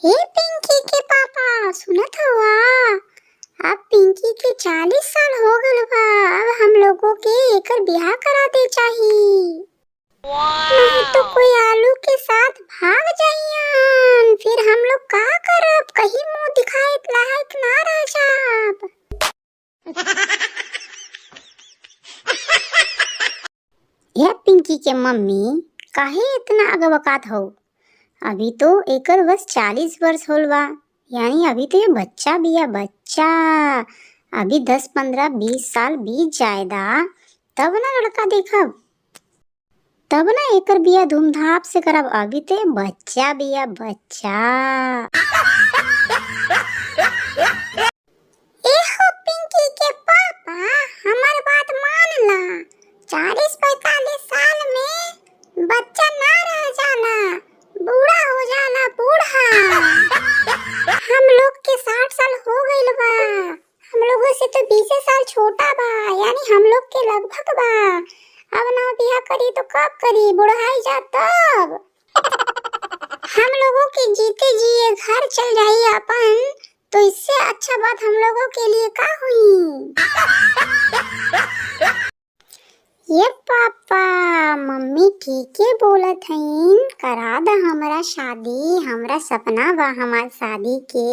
हे पिंकी के पापा, सुनत हुआ अब पिंकी के 40 साल हो गल बा। अब हम लोगों के एकर बियाह करा दे चाही, नहीं तो कोई आलू के साथ भाग जाइयन, फिर हम लोग का करब, कहीं मुंह दिखाए लायक ना रह जाब। यह पिंकी के मम्मी काहे इतना अगवकात हो? अभी तो एकर बस 40 वर्ष होल बा, यानी अभी तो ये बच्चा बिया बच्चा। अभी 10, 15, 20 साल बीत जाएदा तब ना लड़का देखब, तब ना एकर बिया धूमधाम से करब। अभी तो ये बच्चा बिया बच्चा। एहो पिंकी के पापा, हमार बात मान ला। 40-45 साल में बच्चा ना रह जाला, बूढ़ा हो जाला, बूढ़ा। हम लोग के 60 साल हो गइल बा, हम लोगों से तो 20 साल छोटा बा, यानी हम लोग के लगभग बा। अब ना बियाह करी तो कब करी, बुढ़ाई जा तब। हम लोगों के जीते जी घर चल जाई अपन, तो इससे अच्छा बात हम लोगों के लिए का हुई? ये पापा मम्मी ठीक है बोलत हईन, करा दा हमरा शादी, हमरा सपना बा हमार शादी के।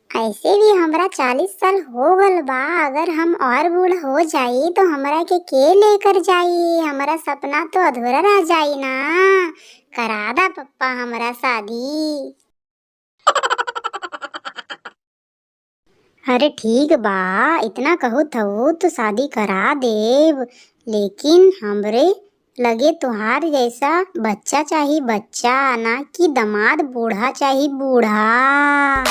ऐसे भी हमरा 40 साल हो गल बा, अगर हम और बूढ़ हो जाई तो हमरा के लेकर जाई, हमारा सपना तो अधूरा रह जाई ना। करा दा पप्पा हमरा शादी। अरे ठीक बा, इतना कहू थहु तो शादी करा देव, लेकिन हमरे लगे तुहार जैसा बच्चा चाहिए, बच्चा, ना कि दामाद बूढ़ा चाहिए, बूढ़ा।